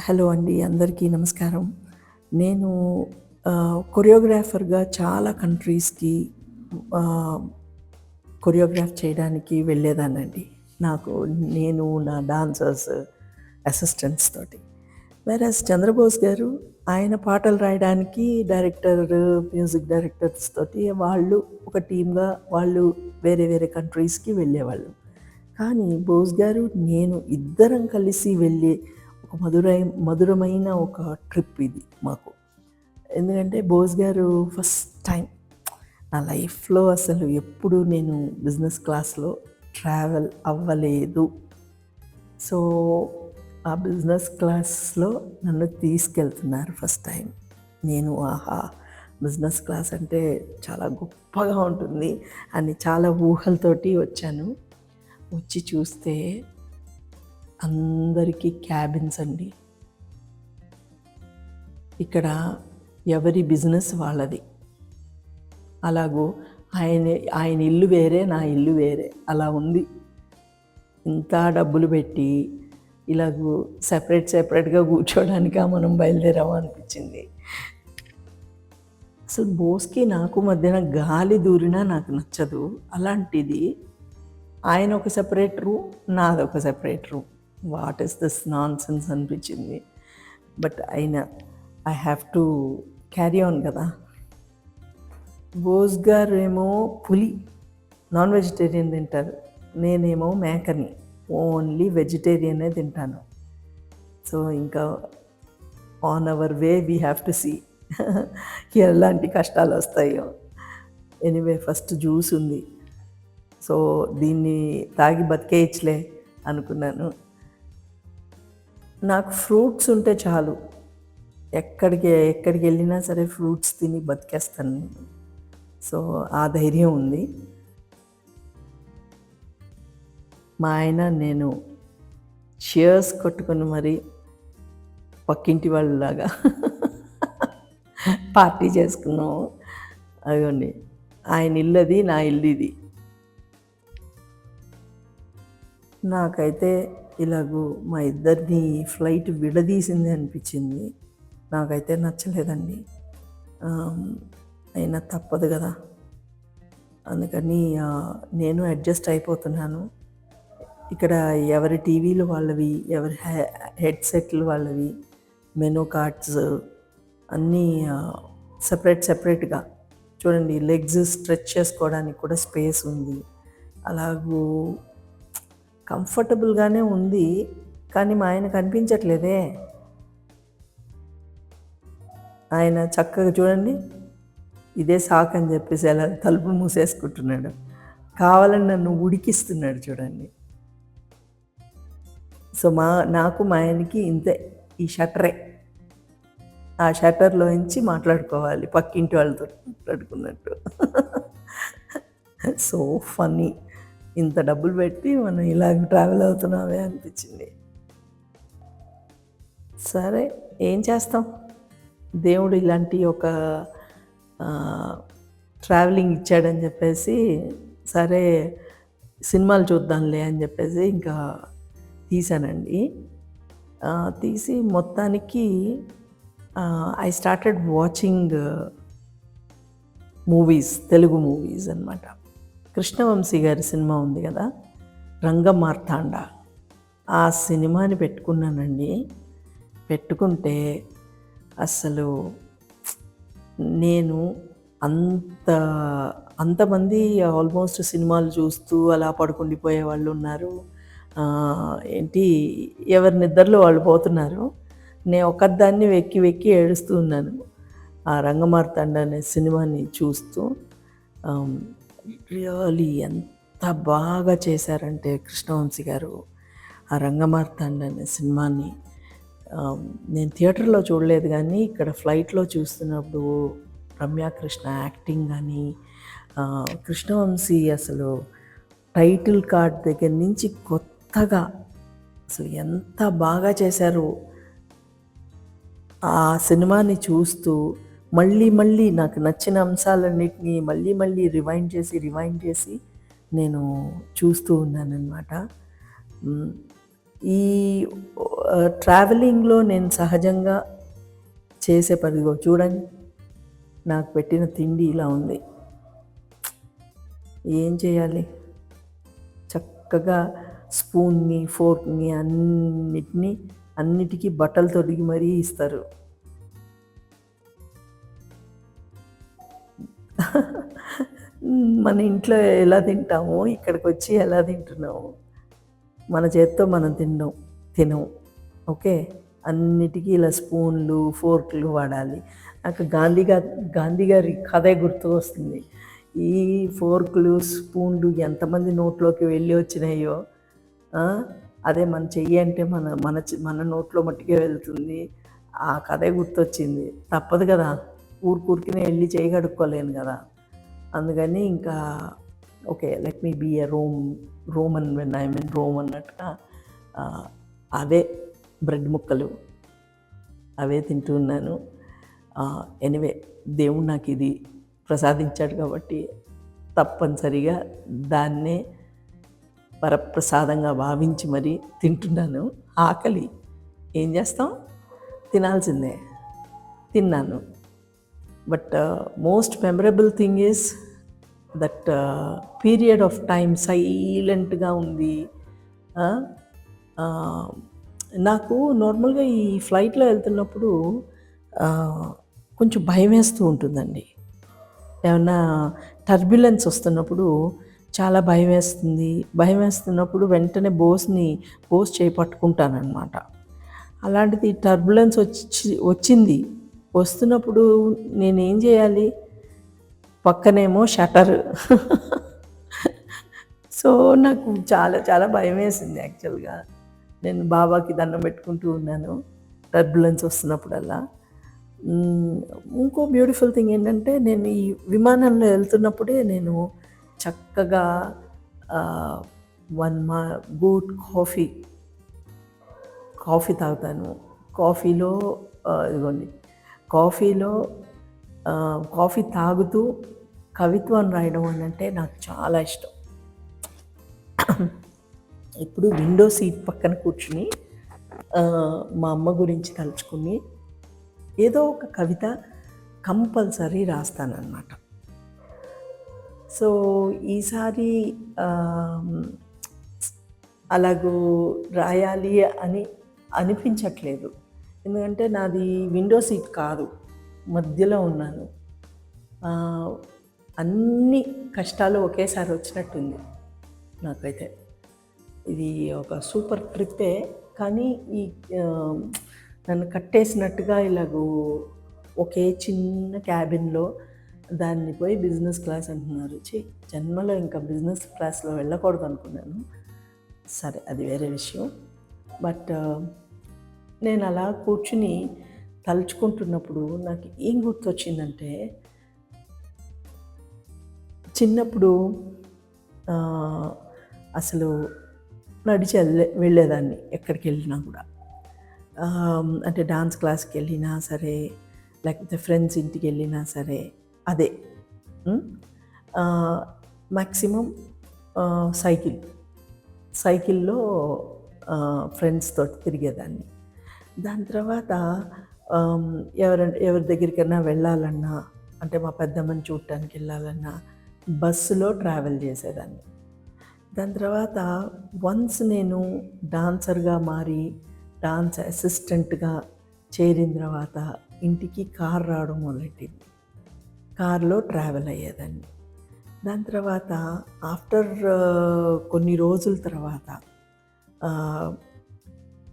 Hello అండి, అందరికీ నమస్కారం. నేను కొరియోగ్రాఫర్‌గా చాలా కంట్రీస్‌కి ఆహ్, కొరియోగ్రాఫ్ చేయడానికి వెళ్ళేదాన్నండి. నాకు నేను నా డాన్సర్స్, అసిస్టెంట్స్ తోటి. వేరస్ చంద్రబోస్ గారు ఆయన పాటలు రాయడానికి డైరెక్టర్, మ్యూజిక్ డైరెక్టర్స్ తోటి వాళ్ళు ఒక టీమ్‌గా వాళ్ళు వేరే వేరే కంట్రీస్‌కి వెళ్ళేవాళ్ళు. కానీ బోస్ గారు, నేను ఇద్దరం కలిసి వెళ్ళే ఒక మధురమైన ఒక ట్రిప్ ఇది మాకు. ఎందుకంటే బోస్ గారు ఫస్ట్ టైం నా లైఫ్‌లో అసలు ఎప్పుడు నేను బిజినెస్ క్లాస్‌లో ట్రావెల్ అవ్వలేదు. సో, ఆ బిజినెస్ క్లాస్‌లో నన్ను తీసుకెళ్తున్నారు ఫస్ట్ టైం. నేను ఆహా! బిజినెస్ క్లాస్ అంటే చాలా గొప్పగా ఉంటుంది అని చాలా ఊహలతోటి వచ్చాను. వచ్చి చూస్తే అందరికీ క్యాబిన్స్ అండి. ఇక్కడ ఎవరి బిజినెస్ వాళ్ళది. అలాగూ ఆయన ఆయన ఇల్లు వేరే, నా ఇల్లు వేరే అలా ఉంది. ఇంత డబ్బులు పెట్టి ఇలాగూ సెపరేట్‌గా కూర్చోడానికా మనం బయలుదేరామా అనిపించింది. అసలు బోస్‌కి నాకు మధ్యన గాలి దూరినా నాకు నచ్చదు. అలాంటిది ఆయన ఒక సెపరేట్ రూమ్, నాదొక separate room. What is this nonsense అనిపించింది. బట్ అయినా I have to carry on కదా! బోస్ గారేమో పులి, నాన్ వెజిటేరియన్ తింటారు. నేనేమో మేకని, ఓన్లీ వెజిటేరియనే తింటాను. సో, ఇంకా on our way we have to see ఎలాంటి కష్టాలొస్తాయో. ఎనీవే ఫస్ట్ జ్యూస్ ఉంది. సో, దీన్ని తాగి బతికేయచ్చులే అనుకున్నాను. నాకు ఫ్రూట్స్ ఉంటే చాలు. ఎక్కడికెళ్ళినా సరే ఫ్రూట్స్ తిని బతికేస్తాను నేను. సో, ఆ ధైర్యం ఉంది. మా ఆయన నేను చియర్స్ కొట్టుకొని మరి పక్కింటి వాళ్ళలాగా పార్టీ చేసుకున్నాము. అదిగోండి, ఆయన ఇల్లది, నా ఇల్లిది. నాకైతే ఇలాగూ మా ఇద్దరిని ఫ్లైట్ విడదీసింది అనిపించింది. నాకైతే నచ్చలేదండి. అయినా తప్పదు కదా! అందుకని నేను అడ్జస్ట్ అయిపోతున్నాను. ఇక్కడ ఎవరి టీవీలు వాళ్ళవి, ఎవరి హెడ్సెట్లు వాళ్ళవి, మెనూ కార్డ్స్ అన్నీ సెపరేట్‌గా. చూడండి, లెగ్స్ స్ట్రెచ్ చేసుకోవడానికి కూడా స్పేస్ ఉంది. అలాగూ కంఫర్టబుల్‌గానే ఉంది. కానీ మా ఆయనకు అనిపించట్లేదే. ఆయన చక్కగా చూడండి, ఇదే సాకని చెప్పేసి అలా తలుపు మూసేసుకుంటున్నాడు. కావాలని నన్ను ఉడికిస్తున్నాడు చూడండి. సో, నాకు మా ఆయనకి ఇంతే, ఈ షట్టరే. ఆ షట్టర్‌లోంచి మాట్లాడుకోవాలి పక్కింటి వాళ్ళతో మాట్లాడుకున్నట్టు. So funny. ఇంత డబ్బులు పెట్టి మనం ఇలాగ ట్రావెల్ అవుతున్నామే అనిపించింది. సరే, ఏం చేస్తాం? దేవుడు ఇలాంటి ఒక ట్రావెలింగ్ ఇచ్చాడని చెప్పేసి, సరే సినిమాలు చూద్దాంలే అని చెప్పేసి ఇంకా తీశానండి. తీసి మొత్తానికి I started watching movies, Telugu movies అనమాట. కృష్ణవంశీ గారి సినిమా ఉంది కదా, రంగమార్తాండ. ఆ సినిమాని పెట్టుకున్నానండి. పెట్టుకుంటే అసలు నేను అంత అంతమంది ఆల్మోస్ట్ సినిమాలు చూస్తూ అలా పడుకుండిపోయే వాళ్ళు ఉన్నారు. ఏంటి, ఎవరి నిద్రలో వాళ్ళు పోతున్నారు. నేను ఒక్కదాన్ని వెక్కి వెక్కి ఏడుస్తూ ఉన్నాను ఆ రంగమార్తాండ అనే సినిమాని చూస్తూ. రియలీ ఎంత బాగా చేశారంటే కృష్ణవంశీ గారు ఆ రంగమార్తాండ అనే సినిమాని. నేను థియేటర్లో చూడలేదు కానీ ఇక్కడ ఫ్లైట్లో చూస్తున్నప్పుడు రమ్యాకృష్ణ యాక్టింగ్ కానీ, కృష్ణవంశీ అసలు టైటిల్ కార్డ్ దగ్గర నుంచి కొత్తగా అసలు ఎంత బాగా చేశారు. ఆ సినిమాని చూస్తూ మళ్ళీ నాకు నచ్చిన అంశాలన్నిటినీ మళ్ళీ రివైండ్ చేసి నేను చూస్తూ ఉన్నానన్నమాట. ఈ ట్రావెలింగ్‌లో నేను సహజంగా చేసే పనిగో చూడండి, నాకు పెట్టిన తిండి ఇలా ఉంది. ఏం చేయాలి? చక్కగా స్పూన్ని, ఫోర్క్‌ని అన్నిటికీ బట్టలు తొడిగి మరీ ఇస్తారు. మన ఇంట్లో ఎలా తింటామో ఇక్కడికొచ్చి ఎలా తింటున్నాము. మన చేత్తో మనం తినం. ఓకే. అన్నిటికీ ఇలా స్పూన్లు, ఫోర్క్‌లు వాడాలి. నాకు గాంధీ గారి కథే గుర్తుకు వస్తుంది. ఈ ఫోర్క్‌లు, స్పూన్లు ఎంతమంది నోట్లోకి వెళ్ళి వచ్చినాయో, అదే మన చెయ్యి అంటే మన నోట్లో మట్టుకే వెళ్తుంది. ఆ కథే గుర్తొచ్చింది. తప్పదు కదా! ఊరికూరికనే వెళ్ళి చెయ్యి కడుక్కోలేను కదా! అందుకని ఇంకా okay, let me be a Roman when I'm in Rome అన్నట్టుగా అవే బ్రెడ్ ముక్కలు అవే తింటూ ఉన్నాను. ఎనివే, దేవుడు నాకు ఇది ప్రసాదించాడు కాబట్టి తప్పనిసరిగా దాన్నే వరప్రసాదంగా భావించి మరీ తింటున్నాను. ఆకలి ఏం చేస్తాం, తినాల్సిందే. తిన్నాను. But most memorable thing is that period of time సైలెంట్గా ఉంది. నాకు నార్మల్గా ఈ ఫ్లైట్లో వెళ్తున్నప్పుడు కొంచెం భయం వేస్తూ ఉంటుందండి. ఏమన్నా టర్బ్యులెన్స్ వస్తున్నప్పుడు చాలా భయం వేస్తుంది. భయం వేస్తున్నప్పుడు వెంటనే బోస్ చేయి పట్టుకుంటానన్నమాట. అలాంటిది టర్బ్యులెన్స్ వచ్చింది. వస్తున్నప్పుడు నేనేం చేయాలి? పక్కనేమో షటర్. సో నాకు చాలా చాలా భయం వేసింది యాక్చువల్గా. నేను బాబాకి దండం పెట్టుకుంటూ ఉన్నాను టర్బులెన్స్ వస్తున్నప్పుడల్లా. ఇంకో బ్యూటిఫుల్ థింగ్ ఏంటంటే, నేను ఈ విమానంలో వెళ్తున్నప్పుడే నేను చక్కగా గుడ్ కాఫీ తాగుతాను. కాఫీలో ఇదిగోండి, కాఫీ తాగుతూ కవిత్వం రాయడం అని అంటే నాకు చాలా ఇష్టం. ఇప్పుడు విండో సీట్ పక్కన కూర్చుని మా అమ్మ గురించి తలుచుకుని ఏదో ఒక కవిత కంపల్సరీ రాస్తానన్నమాట. సో ఈసారి అలాగూ రాయాలి అని అనిపించట్లేదు. ఎందుకంటే నాది విండో సీట్ కాదు, మధ్యలో ఉన్నాను. అన్ని కష్టాలు ఒకేసారి వచ్చినట్టుంది నాకైతే. ఇది ఒక సూపర్ ట్రిప్పే, కానీ ఈ నన్ను కట్టేసినట్టుగా ఇలాగూ ఒకే చిన్న క్యాబిన్లో దాన్ని పోయి బిజినెస్ క్లాస్ అంటున్నారు. జన్మలో ఇంకా బిజినెస్ క్లాస్లో వెళ్ళకూడదు అనుకున్నాను. సరే, అది వేరే విషయం. బట్ నేను అలా కూర్చుని తలుచుకుంటున్నప్పుడు నాకు ఏం గుర్తొచ్చిందంటే, చిన్నప్పుడు అసలు నడిచి వెళ్ళేదాన్ని ఎక్కడికి వెళ్ళినా కూడా. అంటే డాన్స్ క్లాస్కి వెళ్ళినా సరే, లేకపోతే ఫ్రెండ్స్ ఇంటికి వెళ్ళినా సరే, అదే మ్యాక్సిమం సైకిల్లో ఫ్రెండ్స్ తోటి తిరిగేదాన్ని. దాని తర్వాత ఎవరి దగ్గరికైనా వెళ్ళాలన్నా, అంటే మా పెద్దమ్మని చూడటానికి వెళ్ళాలన్నా బస్సులో ట్రావెల్ చేసేదాన్ని. దాని తర్వాత వన్స్ నేను డాన్సర్గా మారి డాన్స్ అసిస్టెంట్గా చేరిన తర్వాత ఇంటికి కార్ రావడం మొదలెట్టింది. కార్లో ట్రావెల్ అయ్యేదాన్ని. దాని తర్వాత ఆఫ్టర్ కొన్ని రోజుల తర్వాత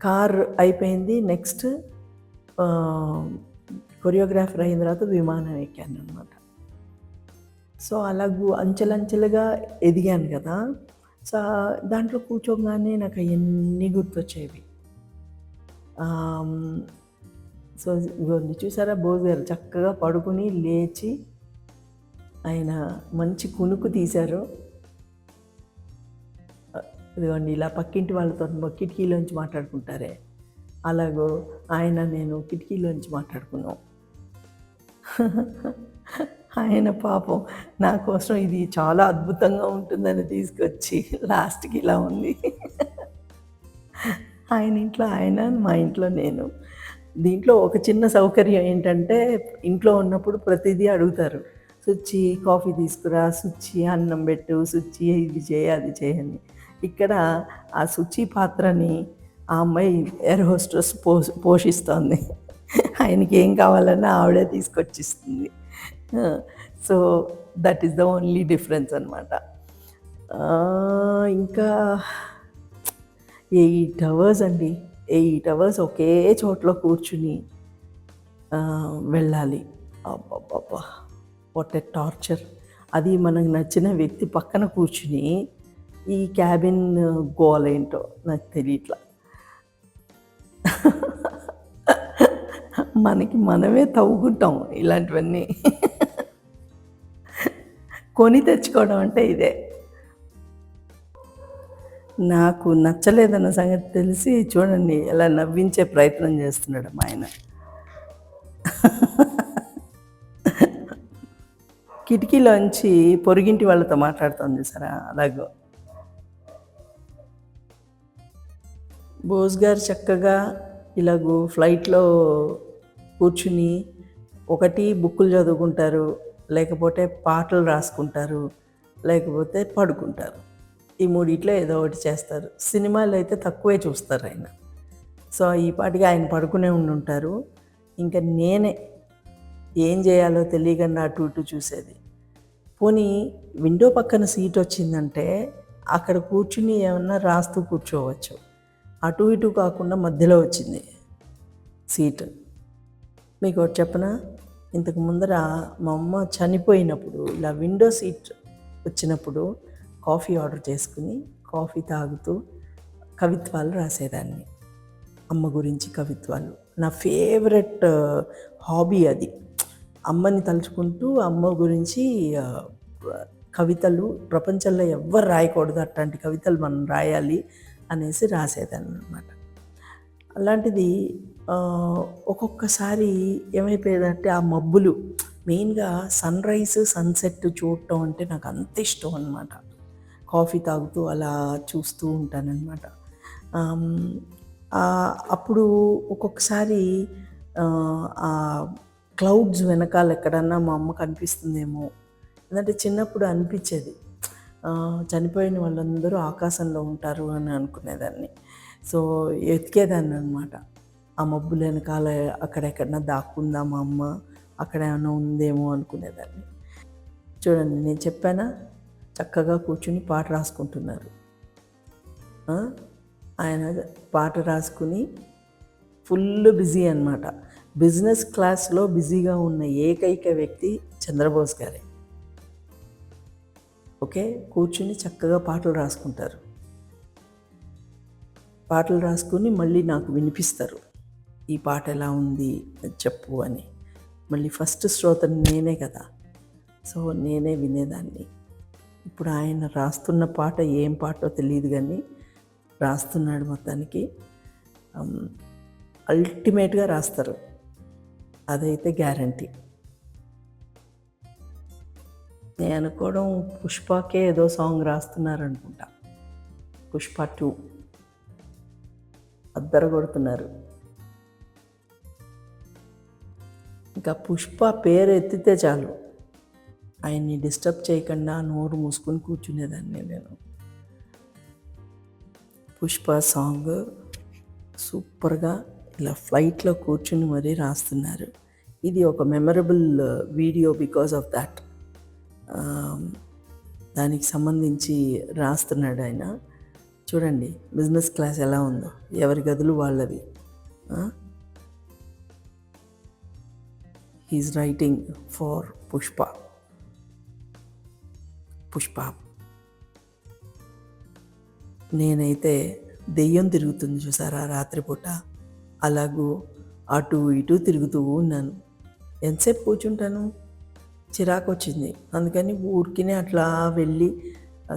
కార్ అయిపోయింది. నెక్స్ట్ కొరియోగ్రాఫర్ అయిన తర్వాత విమానం ఎక్కాను అనమాట. సో అలాగూ అంచెలంచెలుగా ఎదిగాను కదా. సో దాంట్లో కూర్చోగానే నాకు అవన్నీ గుర్తొచ్చేవి. సో చూసారా, బోస్ గారు చక్కగా పడుకుని లేచి ఆయన మంచి కునుకు తీశారు. ఇదిగోండి, ఇలా పక్కింటి వాళ్ళతో కిటికీలోంచి మాట్లాడుకుంటారే, అలాగో ఆయన నేను కిటికీలోంచి మాట్లాడుకున్నాం. ఆయన పాపం నా కోసం ఇది చాలా అద్భుతంగా ఉంటుందని తీసుకొచ్చి లాస్ట్కి ఇలా ఉంది. ఆయన ఇంట్లో ఆయన, మా ఇంట్లో నేను. దీంట్లో ఒక చిన్న సౌకర్యం ఏంటంటే, ఇంట్లో ఉన్నప్పుడు ప్రతీదీ అడుగుతారు. "సుచ్చి కాఫీ తీసుకురా, సుచ్చి అన్నం పెట్టు, సుచ్చి ఇది చేయి, అది చేయి" అని. ఇక్కడ ఆ సుచి పాత్రని ఆ అమ్మాయి ఎయిర్ హోస్టెస్ పోషిస్తోంది. ఆయనకి ఏం కావాలన్నా ఆవిడే తీసుకొచ్చిస్తుంది. ఆ! So, that is the only difference అనమాట. ఇంకా 8 అవర్స్ అండి. 8 అవర్స్ ఒకే చోట్లో కూర్చుని వెళ్ళాలి. అబ్బబ్బబ్బా! What a torture. అది మనకు నచ్చిన వ్యక్తి పక్కన కూర్చుని, ఈ క్యాబిన్ గోలేంటో నాకు తెలియట్లా. మనకి మనమే తవ్వుకుంటాం ఇలాంటివన్నీ. కొని తెచ్చుకోవడం అంటే ఇదే. నాకు నచ్చలేదన్న సంగతి తెలిసి చూడండి ఎలా నవ్వించే ప్రయత్నం చేస్తున్నాడు మా ఆయన. కిటికీలోంచి పొరుగింటి వాళ్ళతో మాట్లాడుతోంది చూసారా అలాగో. బోస్ గారు చక్కగా ఇలాగూ ఫ్లైట్లో కూర్చుని ఒకటి బుక్కులు చదువుకుంటారు, లేకపోతే పాటలు రాసుకుంటారు, లేకపోతే పడుకుంటారు. ఈ మూడిట్లో ఏదో ఒకటి చేస్తారు. సినిమాలు అయితే తక్కువే చూస్తారు ఆయన. సో ఈ పాటికి ఆయన పడుకునే ఉండుంటారు. ఇంకా నేనే ఏం చేయాలో తెలియకుండా అటు ఇటు చూసేది. పోనీ విండో పక్కన సీట్ వచ్చిందంటే అక్కడ కూర్చుని ఏమన్నా రాస్తూ కూర్చోవచ్చు. అటు ఇటు కాకుండా మధ్యలో వచ్చింది సీట్. మీకు ఒకటి చెప్పనా, ఇంతకు ముందర మా అమ్మ చనిపోయినప్పుడు ఇలా విండో సీట్ వచ్చినప్పుడు కాఫీ ఆర్డర్ చేసుకుని కాఫీ తాగుతూ కవిత్వాలు రాసేదాన్ని. అమ్మ గురించి కవిత్వాలు నా ఫేవరెట్ హాబీ అది. అమ్మని తలుచుకుంటూ అమ్మ గురించి కవితలు ప్రపంచంలో ఎవ్వరు రాయకూడదు అట్లాంటి కవితలు మనం రాయాలి అనేసి రాసేదాన్ని అనమాట. అలాంటిది ఒక్కొక్కసారి ఏమైపోయేదంటే ఆ మబ్బులు, మెయిన్గా సన్ రైజ్ సన్సెట్ చూడటం అంటే నాకు అంత ఇష్టం అనమాట. కాఫీ తాగుతూ అలా చూస్తూ ఉంటానన్నమాట. అప్పుడు ఒక్కొక్కసారి ఆ క్లౌడ్స్ వెనకాల ఎక్కడన్నా మా అమ్మ కనిపిస్తుందేమో, ఎందుకంటే చిన్నప్పుడు అనిపించేది చనిపోయిన వాళ్ళందరూ ఆకాశంలో ఉంటారు అని అనుకునేదాన్ని. సో ఎతికేదాన్ని అనమాట. ఆ మబ్బుల వెనకాల అక్కడెక్కడన్నా దాక్కుందా మా అమ్మ, అక్కడ ఏమైనా ఉందేమో అనుకునేదాన్ని. చూడండి నేను చెప్పానా, చక్కగా కూర్చుని పాట రాసుకుంటున్నారు. ఆయన పాట రాసుకుని ఫుల్ బిజీ అనమాట. బిజినెస్ క్లాస్లో బిజీగా ఉన్న ఏకైక వ్యక్తి చంద్రబోస్ గారే. ఓకే, కూర్చుని చక్కగా పాటలు రాసుకుంటారు. పాటలు రాసుకుని మళ్ళీ నాకు వినిపిస్తారు, ఈ పాట ఎలా ఉంది చెప్పు అని. మళ్ళీ ఫస్ట్ శ్రోతని నేనే కదా, సో నేనే వినేదాన్ని. ఇప్పుడు ఆయన రాస్తున్న పాట ఏం పాటో తెలియదు కానీ రాస్తున్నాడు. మొత్తానికి అల్టిమేట్గా రాస్తారు, అదైతే గ్యారంటీ. నేను అనుకోవడం పుష్పకే ఏదో సాంగ్ రాస్తున్నారనుకుంటా, పుష్ప 2 అద్దరు కొడుతున్నారు. ఇంకా పుష్ప పేరు ఎత్తితే చాలు ఆయన్ని డిస్టర్బ్ చేయకుండా నోరు మూసుకొని కూర్చునేదాన్ని నేను. పుష్ప సాంగ్ సూపర్గా ఇలా ఫ్లైట్లో కూర్చుని మరీ రాస్తున్నారు. ఇది ఒక memorable video because of that. దానికి సంబంధించి రాస్తున్నాడు ఆయన. చూడండి బిజినెస్ క్లాస్ ఎలా ఉందో, ఎవరి గదులు వాళ్ళవి. He's writing for Pushpa. నేనైతే దెయ్యం తిరుగుతుంది చూసారా రాత్రిపూట, అలాగూ అటు ఇటు తిరుగుతూ ఉన్నాను. ఎంతసేపు కూర్చుంటాను, చిరాకు వచ్చింది. అందుకని ఊరికినే అట్లా వెళ్ళి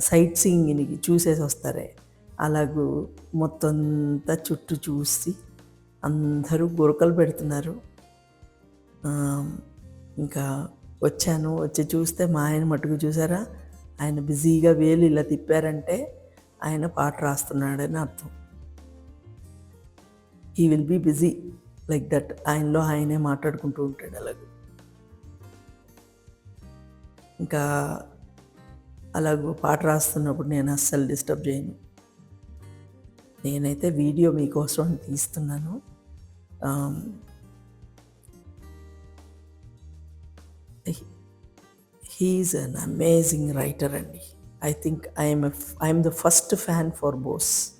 సైట్ సీయింగ్కి చూసేసి వస్తారే, అలాగూ మొత్తం అంతా చుట్టూ చూసి అందరూ గురకలు పెడుతున్నారు. ఇంకా వచ్చాను, వచ్చి చూస్తే మా ఆయన మటుకు చూసారా, ఆయన బిజీగా వేలు ఇలా తిప్పారంటే ఆయన పాట రాస్తున్నాడని అర్థం. He will be busy like that. ఆయనలో ఆయనే మాట్లాడుకుంటూ ఉంటాడు అలాగే. ఇంకా అలాగూ పాట రాస్తున్నప్పుడు నేను అస్సలు డిస్టర్బ్ చేయను. నేనైతే వీడియో మీకోసం అని తీస్తున్నాను. హీఈస్ అన్ అమేజింగ్ రైటర్ అండి. I think I'm the first fan for Bose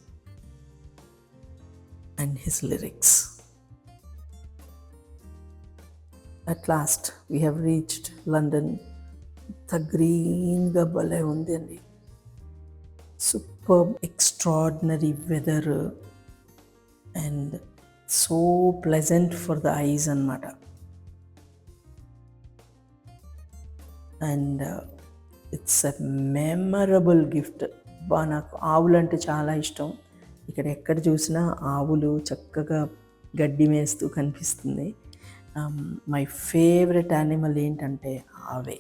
and his lyrics. At last we have reached London. ఇంత గ్రీన్గా భలే ఉంది అండి. Super extraordinary weather and so pleasant for the eyes అన్నమాట. And it's a memorable gift. నాకు ఆవులంటే చాలా ఇష్టం. ఇక్కడ ఎక్కడ చూసినా ఆవులు చక్కగా గడ్డి మేస్తూ కనిపిస్తుంది. మై ఫేవరెట్ యానిమల్ ఏంటంటే ఆవే.